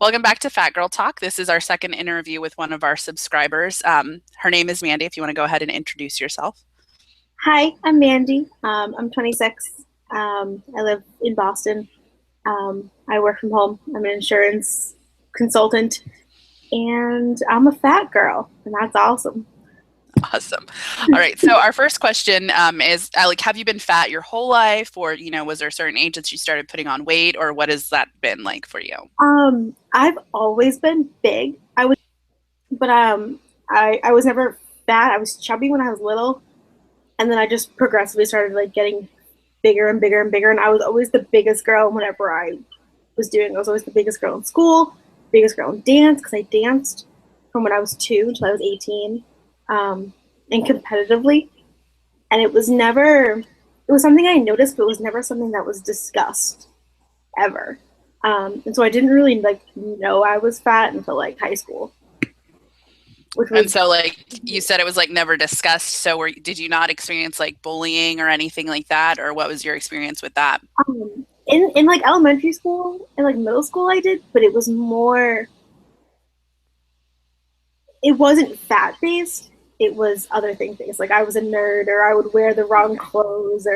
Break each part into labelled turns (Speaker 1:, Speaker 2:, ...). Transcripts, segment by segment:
Speaker 1: Welcome back to Fat Girl Talk. This is our second interview with one of our subscribers. Her name is Mandee. If you want to go ahead and introduce yourself.
Speaker 2: Hi, I'm Mandee. I'm 26. I live in Boston. I work from home. I'm an insurance consultant, and I'm a fat girl, and that's awesome.
Speaker 1: Awesome. All right. So our first question is, like, have you been fat your whole life, or was there a certain age that you started putting on weight, or what has that been like for you?
Speaker 2: I've always been big. But I was never fat. I was chubby when I was little, and then I just progressively started like getting bigger and bigger and bigger. And I was always the biggest girl whenever I was doing. I was always the biggest girl in school, biggest girl in dance because I danced from when I was 2 until I was 18, and competitively. And it was never. It was something I noticed, but it was never something that was discussed ever. And so I didn't really like know I was fat until like high school, which
Speaker 1: And
Speaker 2: was
Speaker 1: so, like you said, it was like never discussed. So, did you not experience like bullying or anything like that, or what was your experience with that?
Speaker 2: in like elementary school and like middle school I did, but it was more. It wasn't fat based. It was other things based. Like I was a nerd, or I would wear the wrong clothes,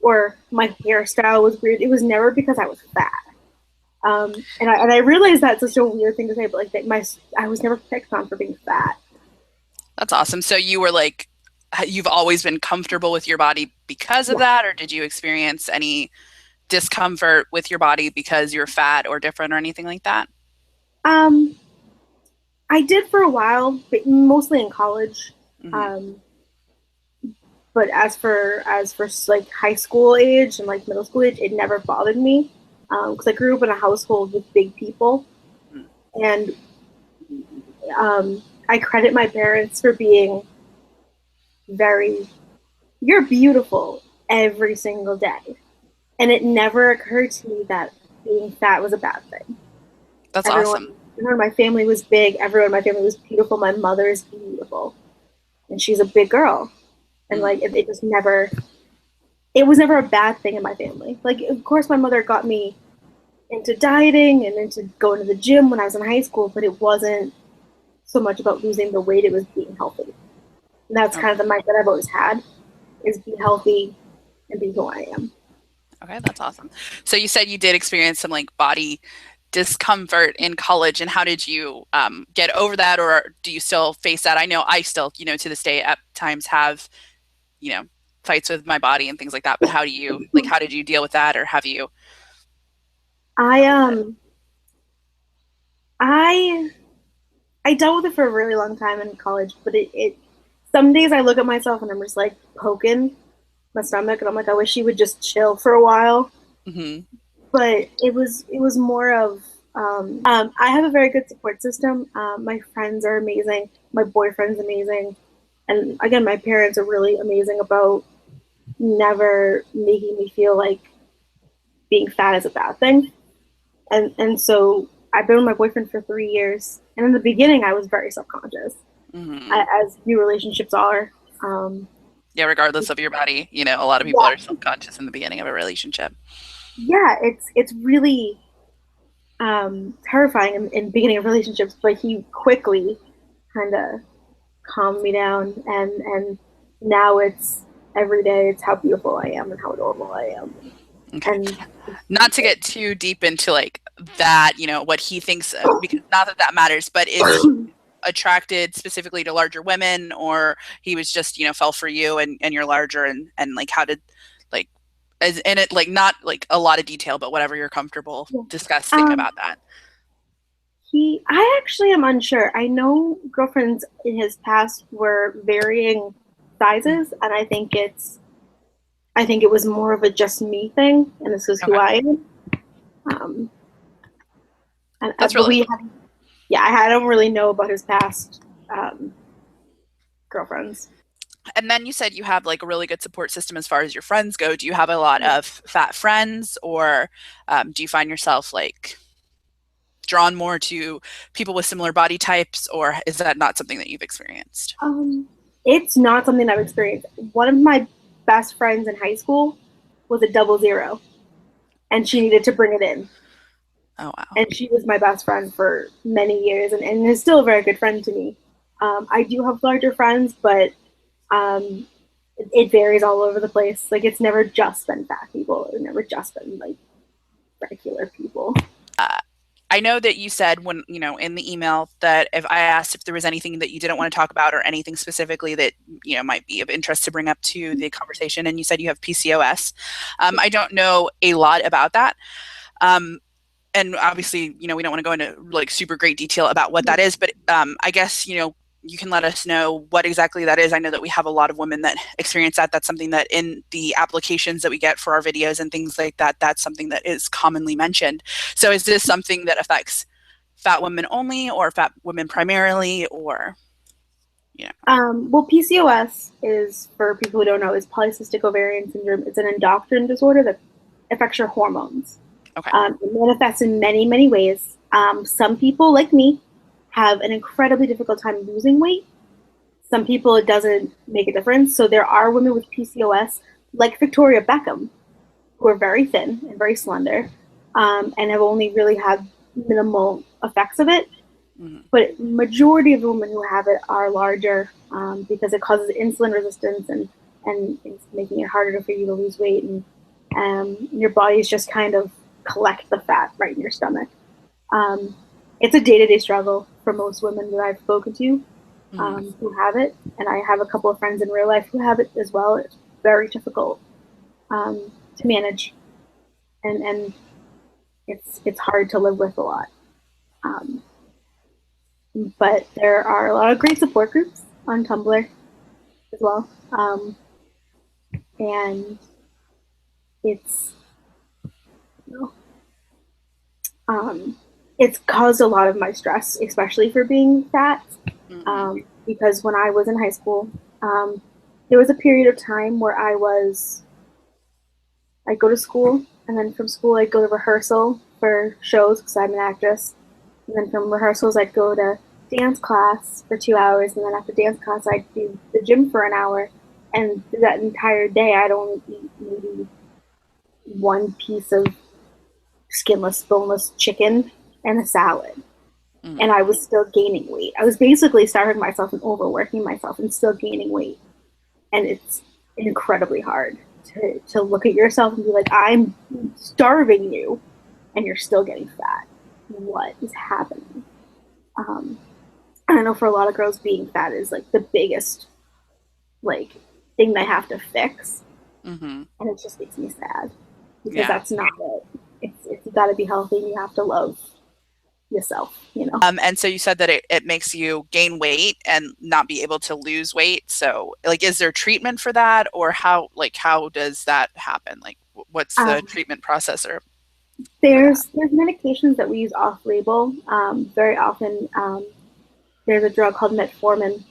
Speaker 2: or my hairstyle was weird. It was never because I was fat. And I realized that's such a weird thing to say, but like that I was never picked on for being fat.
Speaker 1: That's awesome. So you were like, you've always been comfortable with your body because of
Speaker 2: Yeah.
Speaker 1: that, or did you experience any discomfort with your body because you're fat or different or anything like that?
Speaker 2: Um, I did for a while, but mostly in college.
Speaker 1: Hmm.
Speaker 2: Um, but as for like high school age and like middle school age, it never bothered me because I grew up in a household with big people, and I credit my parents for being very "you're beautiful" every single day, and it never occurred to me that being fat was a bad thing.
Speaker 1: That's
Speaker 2: Everyone,
Speaker 1: awesome.
Speaker 2: everyone in my family was big. Everyone in my family was beautiful. My mother is beautiful, and she's a big girl, and
Speaker 1: Mm.
Speaker 2: like it just never. It was never a bad thing in my family. Like, of course, my mother got me into dieting and into going to the gym when I was in high school, but it wasn't so much about losing the weight, it was being healthy. And that's kind
Speaker 1: Okay.
Speaker 2: of the mindset I've always had is be healthy and be who I am.
Speaker 1: Okay, that's awesome. So you said you did experience some like body discomfort in college, and how did you get over that, or do you still face that? I know I still, to this day at times have, you know, fights with my body and things like that. But how did you deal with that, or have you
Speaker 2: I
Speaker 1: dealt with it?
Speaker 2: um I I dealt with it for a really long time in college, but it some days I look at myself and I'm just like poking my stomach and I'm like, I wish you would just chill for a while.
Speaker 1: Hmm.
Speaker 2: But it was more of I have a very good support system. My friends are amazing. My boyfriend's amazing, and again, my parents are really amazing about never making me feel like being fat is a bad thing. And so I've been with my boyfriend for 3 years, and in the beginning, I was very self conscious,
Speaker 1: Hmm.
Speaker 2: as new relationships are. Um,
Speaker 1: Yeah, regardless of your body, a lot of people are
Speaker 2: yeah,
Speaker 1: self-conscious in the beginning of a relationship.
Speaker 2: yeah, it's really terrifying in beginning of relationships, but he quickly kind of calmed me down, and now it's every day. It's how beautiful I am and how adorable I am,
Speaker 1: Okay.
Speaker 2: and
Speaker 1: Not to get too deep into like that, what he thinks, because not that that matters, but is he attracted specifically to larger women, or he was just, fell for you and you're larger, and like how did, like, as in it, like, not like a lot of detail, but whatever you're comfortable
Speaker 2: yeah.
Speaker 1: discussing
Speaker 2: um,
Speaker 1: about that.
Speaker 2: I actually am unsure. I know girlfriends in his past were varying sizes, and I think it was more of a just me thing, and this is who
Speaker 1: Okay.
Speaker 2: I am. Um,
Speaker 1: That's
Speaker 2: but
Speaker 1: really cool.
Speaker 2: yeah, I don't really know about his past um, girlfriends.
Speaker 1: And then you said you have like a really good support system as far as your friends go. Do you have a lot of fat friends, or do you find yourself like drawn more to people with similar body types, or is that not something that you've experienced?
Speaker 2: Um, it's not something I've experienced. One of my best friends in high school was a double zero, and she needed to bring it in.
Speaker 1: Oh, wow.
Speaker 2: And she was my best friend for many years, and is still a very good friend to me. I do have larger friends, but um, it varies all over the place. Like, it's never just been fat people. It's never just been like regular people.
Speaker 1: Uh, I know that you said when, in the email that if I asked if there was anything that you didn't want to talk about or anything specifically that, might be of interest to bring up to the conversation, and you said you have PCOS. I don't know a lot about that. Um, and obviously, we don't want to go into like super great detail about what that is, but I guess, you can let us know what exactly that is. I know that we have a lot of women that experience that. That's something that in the applications that we get for our videos and things like that, that's something that is commonly mentioned. So is this something that affects fat women only or fat women primarily, or,
Speaker 2: Well, PCOS is, for people who don't know, is polycystic ovarian syndrome. It's an endocrine disorder that affects your hormones.
Speaker 1: Okay.
Speaker 2: It manifests in many, many ways. Some people, like me, have an incredibly difficult time losing weight. Some people, it doesn't make a difference. So there are women with PCOS, like Victoria Beckham, who are very thin and very slender, and have only really had minimal effects of it.
Speaker 1: Mm-hmm.
Speaker 2: But majority of the women who have it are larger, because it causes insulin resistance, and it's making it harder for you to lose weight, and your body's just kind of collect the fat right in your stomach. It's a day-to-day struggle for most women that I've spoken to, who have it, and I have a couple of friends in real life who have it as well. It's very difficult to manage, and it's hard to live with a lot. Um, but there are a lot of great support groups on Tumblr as well, and it's you know, it's caused a lot of my stress, especially for being fat. Because when I was in high school, there was a period of time where I'd go to school, and then from school I'd go to rehearsal for shows because I'm an actress, and then from rehearsals I'd go to dance class for 2 hours, and then after dance class I'd do the gym for an hour, and that entire day I'd only eat maybe one piece of skinless, boneless chicken and a salad. And I was still gaining weight. I was basically starving myself and overworking myself and still gaining weight. And it's incredibly hard to look at yourself and be like, I'm starving you and you're still getting fat. What is happening? I know for a lot of girls, being fat is like the biggest like thing they have to fix. And it just makes me sad because that's not it. It's you got to be healthy and you have to love yourself,
Speaker 1: And so you said that it makes you gain weight and not be able to lose weight. So like, is there treatment for that, or how does that happen? Like, what's the treatment process? Or
Speaker 2: there's medications that we use off label. Very often, there's a drug called metformin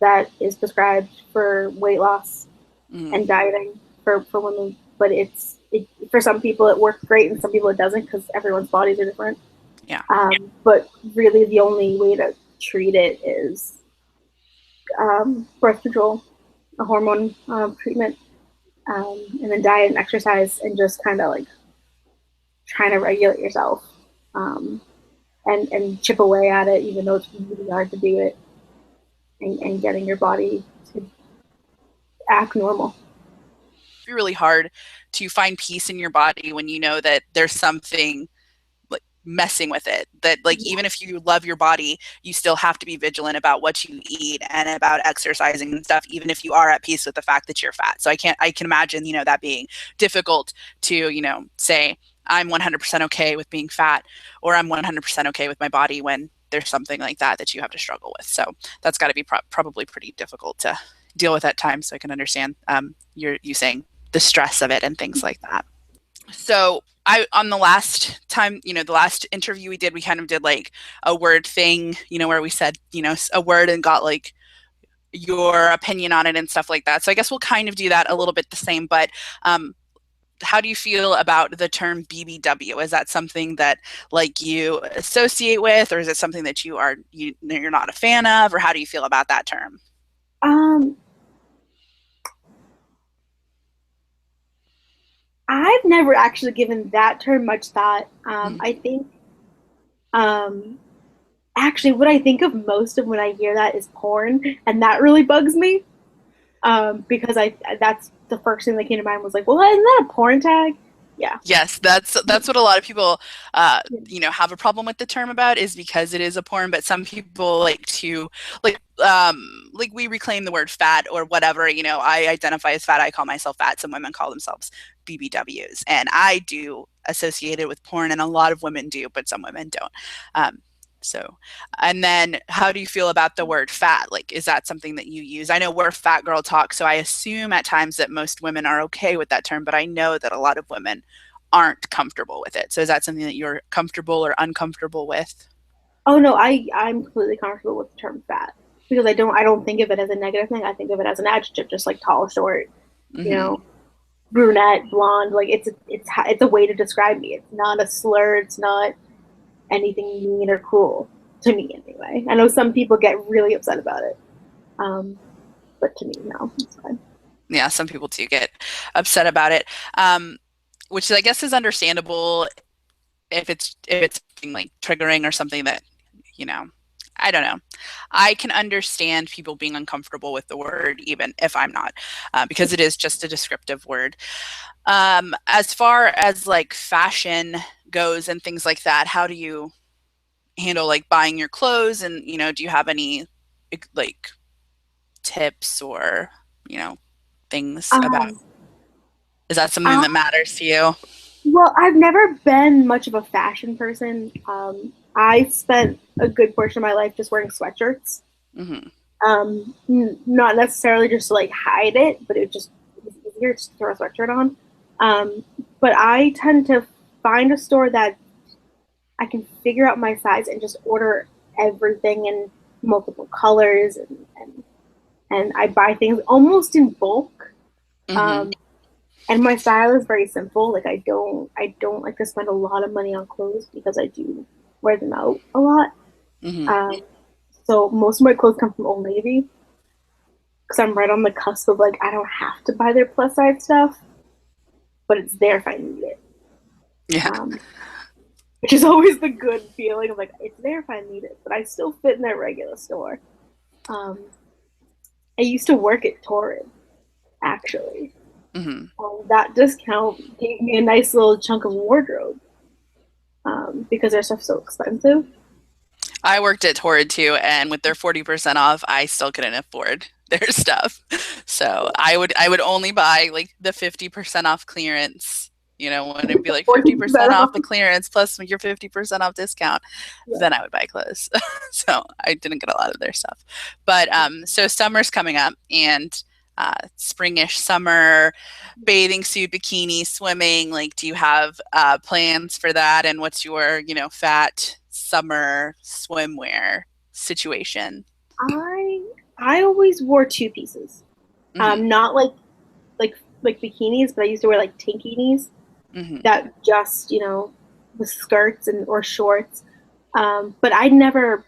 Speaker 2: that is prescribed for weight loss and dieting for women. But for some people it works great, and some people it doesn't because everyone's bodies are different.
Speaker 1: Yeah.
Speaker 2: But really, the only way to treat it is birth control, a hormone treatment, and then diet and exercise, and just kind of like trying to regulate yourself, and chip away at it, even though it's really hard to do it, and getting your body to act normal.
Speaker 1: It'd be really hard to find peace in your body when you know that there's something like messing with it, that like even if you love your body, you still have to be vigilant about what you eat and about exercising and stuff, even if you are at peace with the fact that you're fat. So I can imagine, that being difficult to, say I'm 100% okay with being fat, or I'm 100% okay with my body, when there's something like that you have to struggle with. So that's got to be probably pretty difficult to deal with at times. So I can understand you saying the stress of it and things like that. So on the last time, the last interview we did, we kind of did like a word thing, where we said, a word and got like your opinion on it and stuff like that. So I guess we'll kind of do that a little bit the same, but how do you feel about the term BBW? Is that something that like you associate with, or is it something that you're not a fan of, or how do you feel about that term?
Speaker 2: I've never actually given that term much thought. I think Um, Actually, what I think of most of when I hear that is porn, and that really bugs me. Because that's the first thing that came to mind was like, well, isn't that a porn tag? Yeah.
Speaker 1: Yes, that's what a lot of people, have a problem with the term about is because it is a porn. But some people like to like we reclaim the word fat or whatever. I identify as fat. I call myself fat. Some women call themselves BBWs, and I do associate it with porn, and a lot of women do, but some women don't. Um, so, and then how do you feel about the word fat? Like, is that something that you use? I know we're Fat Girl Talk, so I assume at times that most women are okay with that term, but I know that a lot of women aren't comfortable with it. So is that something that you're comfortable or uncomfortable with?
Speaker 2: Oh no, I'm completely comfortable with the term fat because I don't think of it as a negative thing. I think of it as an adjective, just like tall, short, you
Speaker 1: Hmm.
Speaker 2: know, brunette, blonde. Like it's a way to describe me. It's not a slur. It's not anything mean or cruel to me anyway. I know some people get really upset about it, um, but to me, no, it's fine.
Speaker 1: Yeah, some people do get upset about it, which I guess is understandable if it's being like triggering or something that you know I don't know. I can understand people being uncomfortable with the word even if I'm not, because it is just a descriptive word. As far as like fashion goes and things like that, how do you handle like buying your clothes, and do you have any like tips or you know things about,
Speaker 2: Um,
Speaker 1: is that something
Speaker 2: I,
Speaker 1: that matters to you?
Speaker 2: well, I've never been much of a fashion person. I spent a good portion of my life just wearing sweatshirts.
Speaker 1: Hmm.
Speaker 2: Not necessarily just to like hide it, but it was easier just to throw a sweatshirt on. Um, but I tend to find a store that I can figure out my size and just order everything in multiple colors, and I buy things almost in bulk.
Speaker 1: Hmm.
Speaker 2: Um, and my style is very simple. Like I don't like to spend a lot of money on clothes because I do wear them out a lot.
Speaker 1: Hmm.
Speaker 2: Um, so most of my clothes come from Old Navy because I'm right on the cusp of like I don't have to buy their plus size stuff, but it's there if I need it.
Speaker 1: Yeah.
Speaker 2: Um, which is always the good feeling of like it's there if I need it, but I still fit in their regular store. Um, I used to work at Torrid actually.
Speaker 1: Hmm.
Speaker 2: That discount gave me a nice little chunk of wardrobe because their stuff's so expensive.
Speaker 1: I worked at Torrid too, and with their 40% off, I still couldn't afford their stuff. So I would only buy like the 50% off clearance. When it'd be like 50%
Speaker 2: 40%
Speaker 1: off
Speaker 2: off.
Speaker 1: the clearance plus your 50% off discount,
Speaker 2: Yeah.
Speaker 1: then I would buy clothes. So I didn't get a lot of their stuff. But so summer's coming up, and springish summer, bathing suit, bikini, swimming. Like, do you have plans for that? And what's your, fat summer swimwear situation?
Speaker 2: I I always wore two pieces.
Speaker 1: Hmm.
Speaker 2: Not like bikinis, but I used to wear like tankinis
Speaker 1: Hmm.
Speaker 2: that just with skirts and or shorts. But I never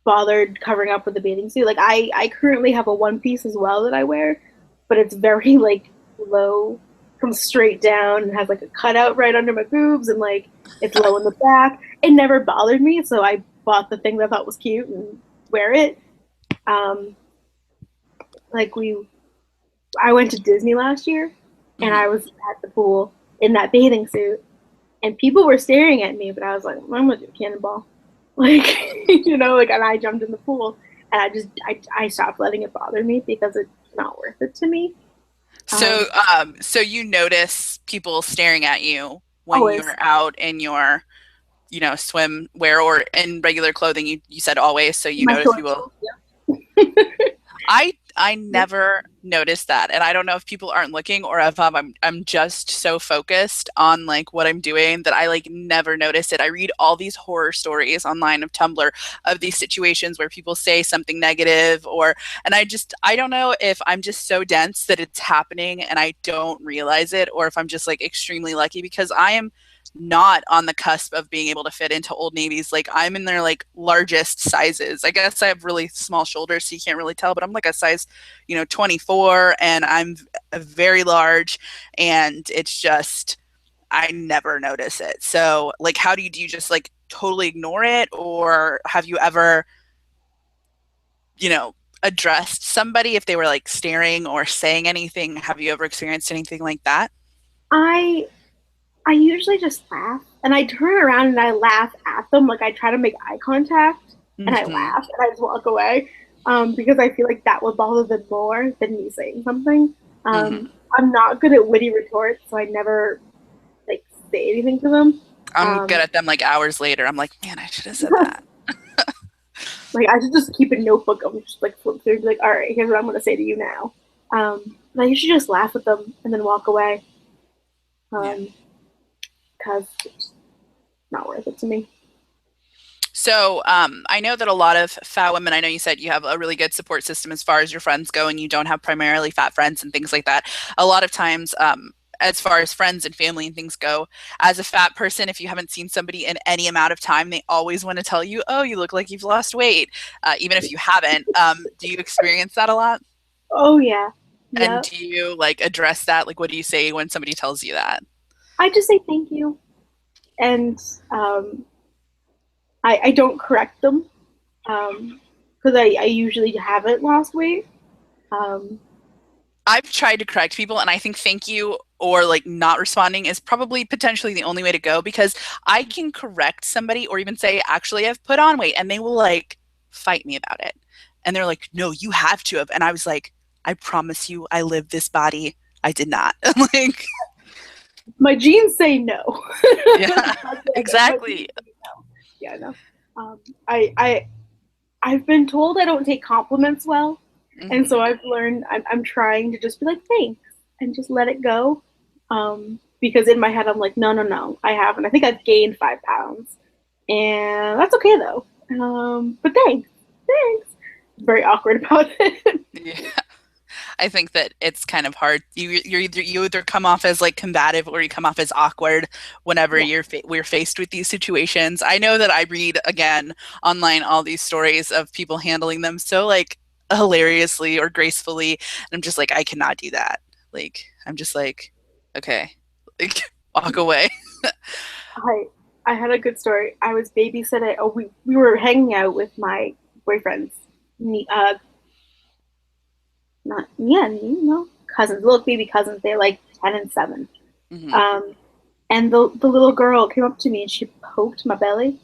Speaker 2: bothered covering up with a bathing suit. Like I currently have a one piece as well that I wear, but it's very like low, comes straight down and has like a cutout right under my boobs and like it's low in the back. It never bothered me, so I bought the thing that I thought was cute and wear it. Um, like I went to Disney last year and I
Speaker 1: Hmm.
Speaker 2: was at the pool in that bathing suit and people were staring at me, but I was like, I'm gonna do a cannonball. Like, like, and I jumped in the pool and I stopped letting it bother me because it's not worth it to me.
Speaker 1: So,
Speaker 2: Um,
Speaker 1: so you notice people staring at you when
Speaker 2: Always
Speaker 1: you're out in your, swimwear or in regular clothing. You said always, so you
Speaker 2: my
Speaker 1: notice
Speaker 2: short
Speaker 1: people.
Speaker 2: shorts. Yeah.
Speaker 1: I never noticed that, and I don't know if people aren't looking or if I'm just so focused on like what I'm doing that I like never notice it. I read all these horror stories online of Tumblr of these situations where people say something negative, and I don't know if I'm just so dense that it's happening and I don't realize it, or if I'm just like extremely lucky because I am not on the cusp of being able to fit into Old Navy's. Like, I'm in their like largest sizes. I guess I have really small shoulders, so you can't really tell, but I'm like a size, 24, and I'm very large, and it's just I never notice it. So, like, how do you just like totally ignore it, or have you ever, you know, addressed somebody if they were like staring or saying anything? Have you ever experienced anything like that?
Speaker 2: I I usually just laugh and I turn around and I laugh at them. Like I try to make eye contact and I
Speaker 1: Hmm.
Speaker 2: laugh and I just walk away because I feel like that would bother them more than me saying something.
Speaker 1: Hmm.
Speaker 2: I'm not good at witty retorts, so I never like say anything to them.
Speaker 1: I'm good
Speaker 2: Um,
Speaker 1: at them like hours later. I'm like, man, I should have said that.
Speaker 2: like I should just keep a notebook of just like flip through and be like, all right, here's what I'm gonna say to you now. And I usually just laugh at them and then walk away
Speaker 1: Yeah.
Speaker 2: because it's not worth it to me.
Speaker 1: So I know that a lot of fat women, I know you said you have a really good support system as far as your friends go, and you don't have primarily fat friends and things like that. A lot of times, as far as friends and family and things go, as a fat person, if you haven't seen somebody in any amount of time, they always want to tell you, oh, you look like you've lost weight, even if you haven't. Do you experience that a lot?
Speaker 2: Oh yeah,
Speaker 1: And
Speaker 2: yeah.
Speaker 1: do you like address that? Like, what do you say when somebody tells you that?
Speaker 2: I just say thank you, and um, I don't correct them because I usually haven't lost weight. Um,
Speaker 1: I've tried to correct people, and I think thank you or like not responding is probably potentially the only way to go, because I can correct somebody or even say, actually, I've put on weight, and they will like fight me about it. And they're like, no, you have to have. And I was like, I promise you, I live this body. I did not. Like,
Speaker 2: my genes say no.
Speaker 1: yeah,
Speaker 2: My genes
Speaker 1: exactly.
Speaker 2: say no. Yeah, no. Um, I I've been told I don't take compliments well, and
Speaker 1: Hmm.
Speaker 2: so I've learned I'm trying to just be like thanks and just let it go. Because in my head I'm like no no no I haven't. I think I've gained 5 pounds, and that's okay though. But thanks. Very awkward about it.
Speaker 1: Yeah. I think that it's kind of hard. You either come off as like combative or you come off as awkward whenever
Speaker 2: Yeah,
Speaker 1: we're faced with these situations. I know that I read again online all these stories of people handling them so like hilariously or gracefully, and I'm just like, I cannot do that. Like I'm just like, okay, like walk away.
Speaker 2: I I had a good story. I was babysitting. Oh, we were hanging out with my boyfriend's not yeah no cousins, little baby cousins. They're like 10 and 7.
Speaker 1: Hmm.
Speaker 2: Um, and the little girl came up to me and she poked my belly.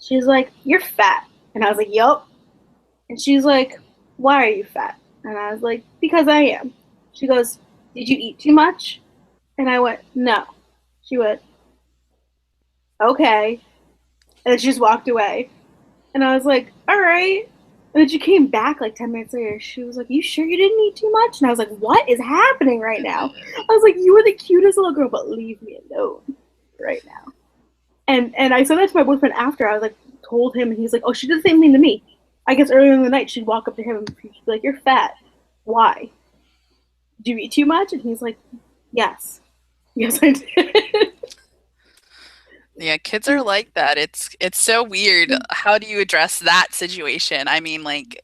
Speaker 2: She was like, "You're fat," and I was like, "Yup." And she's like, "Why are you fat?" And I was like, "Because I am." She goes, "Did you eat too much?" And I went, "No." She went, "Okay," and then she just walked away. And I was like, "All right." And then she came back like 10 minutes later. She was like, "You sure you didn't eat too much?" And I was like, "What is happening right now?" I was like, "You were the cutest little girl, but leave me alone right now." And I said that to my boyfriend after. I was like, told him, and he's like, "Oh, she did the same thing to me." I guess earlier in the night, she'd walk up to him and she'd be like, "You're fat. Why? Do you eat too much?" And he's like, "Yes, yes, I did."
Speaker 1: Yeah, kids are like that. It's so weird. How do you address that situation? I mean, like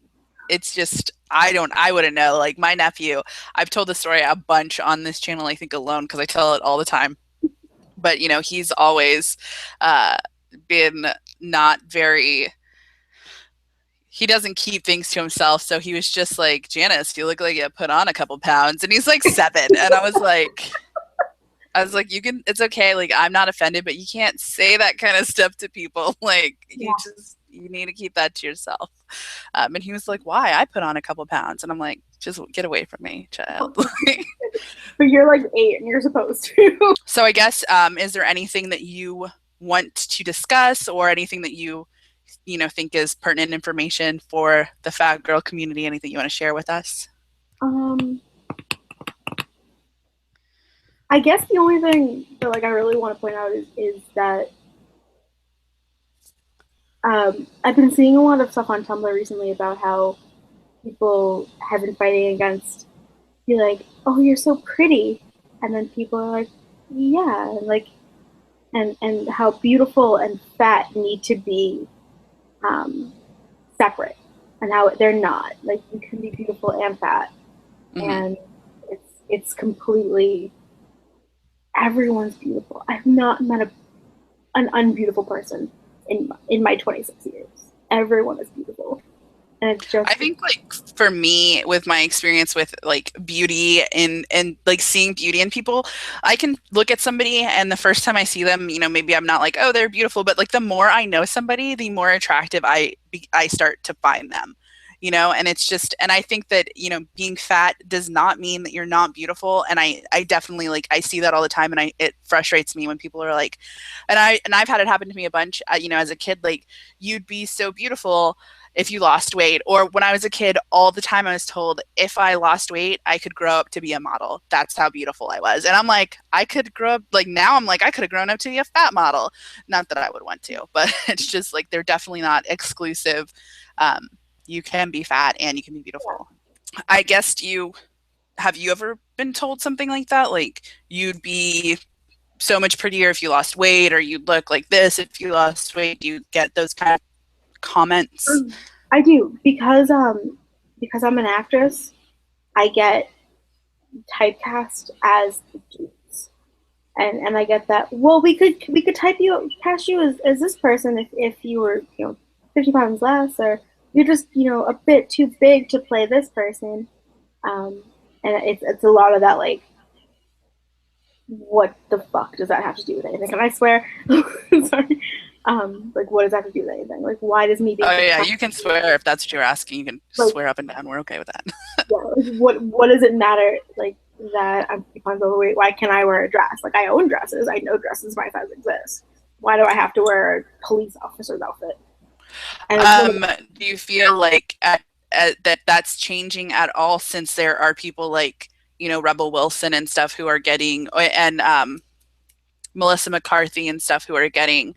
Speaker 1: it's just I wouldn't know. Like my nephew, I've told the story a bunch on this channel, I think alone because I tell it all the time. But you know, he's always uh been not very, he doesn't keep things to himself. So he was just like, Janice, you look like you put on a couple pounds. And he's like 7. And I was like, you can, it's okay. Like, I'm not offended, but you can't say that kind of stuff to people. Like,
Speaker 2: Yeah,
Speaker 1: you need to keep that to yourself. And he was like, why? I put on a couple pounds. And I'm like, just get away from me, child.
Speaker 2: but you're like 8 and you're supposed to.
Speaker 1: So I guess, is there anything that you want to discuss or anything that you know, think is pertinent information for the fat girl community? Anything you want to share with us?
Speaker 2: um, I guess the only thing that like I really want to point out is that I've been seeing a lot of stuff on Tumblr recently about how people have been fighting against be like, "Oh, you're so pretty," and then people are like, "Yeah," and like, and how beautiful and fat need to be um, separate, and how they're not. Like, you can be beautiful and fat,
Speaker 1: Mm-hmm.
Speaker 2: and it's completely everyone's beautiful. I've not met an unbeautiful person. in my 26 years. Everyone is beautiful. And it's just,
Speaker 1: I think like for me with my experience with like beauty and like seeing beauty in people, I can look at somebody and the first time I see them, you know, maybe I'm not like, oh, they're beautiful, but like the more I know somebody, the more attractive I start to find them. You know, and it's just, and I think that, you know, being fat does not mean that you're not beautiful. And I definitely like, I see that all the time and it frustrates me when people are like, and I've had it happen to me a bunch, you know, as a kid, like you'd be so beautiful if you lost weight. Or when I was a kid, all the time I was told if I lost weight, I could grow up to be a model. That's how beautiful I was. And I'm like, I could grow up, like now I'm like, I could have grown up to be a fat model. Not that I would want to, but it's just like they're definitely not exclusive. You can be fat and you can be beautiful. I guess have you ever been told something like that? Like you'd be so much prettier if you lost weight, or you'd look like this if you lost weight. Do you get those kind of comments?
Speaker 2: I do, because I'm an actress. I get typecast as the dudes, and I get that. Well, we could cast you as this person if you were 50 pounds less, or you're just a bit too big to play this person. And it's a lot of that, like, what the fuck does that have to do with anything? And I swear, sorry. Like, what does that have to do with anything? Like, why does me being...
Speaker 1: Oh yeah, you can swear if that's what you're asking. You can like, swear up and down. We're okay with that.
Speaker 2: Yeah, like, what does it matter, like, that I'm 50 pounds overweight? Why can't I wear a dress? Like, I own dresses. I know dresses my size exist. Why do I have to wear a police officer's outfit? And
Speaker 1: do you feel like that's changing at all, since there are people like, Rebel Wilson and stuff who are getting, and Melissa McCarthy and stuff who are getting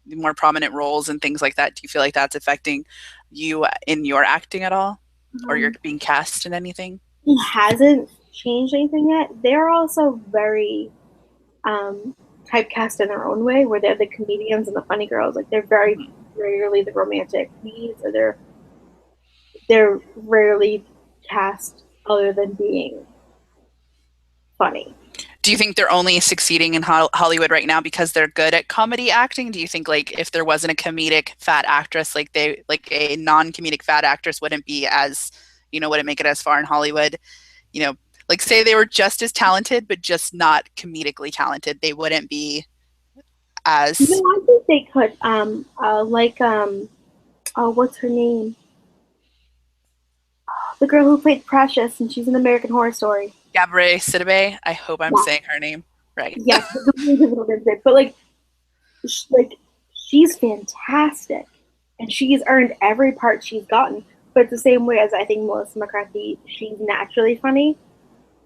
Speaker 1: more prominent roles and things like that? Do you feel like that's affecting you in your acting at all, or you're being cast in anything?
Speaker 2: It hasn't changed anything yet. They're also very typecast in their own way, where they're the comedians and the funny girls. Like, they're very rarely the romantic leads, or they're rarely cast other than being funny.
Speaker 1: Do you think they're only succeeding in Hollywood right now because they're good at comedy acting? Do you think, like, if there wasn't a comedic fat actress, like a non-comedic fat actress wouldn't be as, wouldn't make it as far in Hollywood? Like, say they were just as talented, but just not comedically talented, they wouldn't be as...
Speaker 2: I think they could. What's her name? The girl who played Precious, and she's in American Horror Story.
Speaker 1: Gabrielle Sidibe. I hope I'm saying her name right.
Speaker 2: Yes, but like she's fantastic, and she's earned every part she's gotten. But it's the same way as I think Melissa McCarthy. She's naturally funny,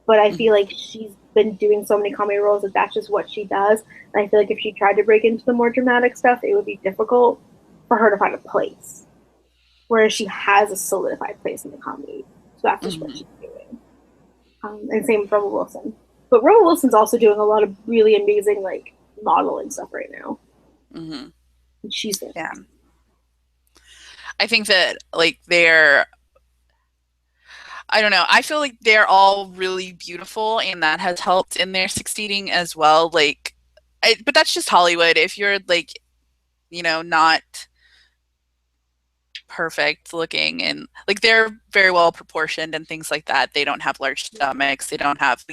Speaker 2: but I feel like she's been doing so many comedy roles that that's just what she does. And I feel like if she tried to break into the more dramatic stuff, it would be difficult for her to find a place. Whereas she has a solidified place in the comedy, so that's just what she's doing. And same with Rebel Wilson. But Rebel Wilson's also doing a lot of really amazing, like, modeling stuff right now.
Speaker 1: Mm-hmm.
Speaker 2: And she's there.
Speaker 1: Yeah. I think that, like, I don't know. I feel like they're all really beautiful, and that has helped in their succeeding as well. Like, but that's just Hollywood. If you're, like, not perfect looking, and like they're very well proportioned and things like that. They don't have large stomachs. They don't have,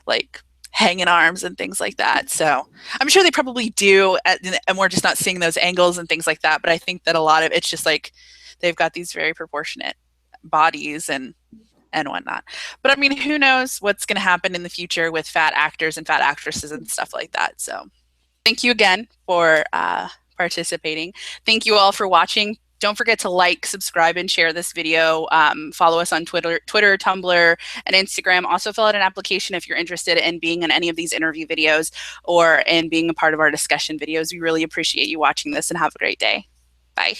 Speaker 1: like hanging arms and things like that. So I'm sure they probably do, and we're just not seeing those angles and things like that. But I think that a lot of it's just like they've got these very proportionate bodies and whatnot. But I mean, who knows what's going to happen in the future with fat actors and fat actresses and stuff like that. So thank you again for participating. Thank you all for watching. Don't forget to like, subscribe, and share this video. Follow us on Twitter, Tumblr, and Instagram. Also fill out an application if you're interested in being in any of these interview videos or in being a part of our discussion videos. We really appreciate you watching this, and have a great day. Bye.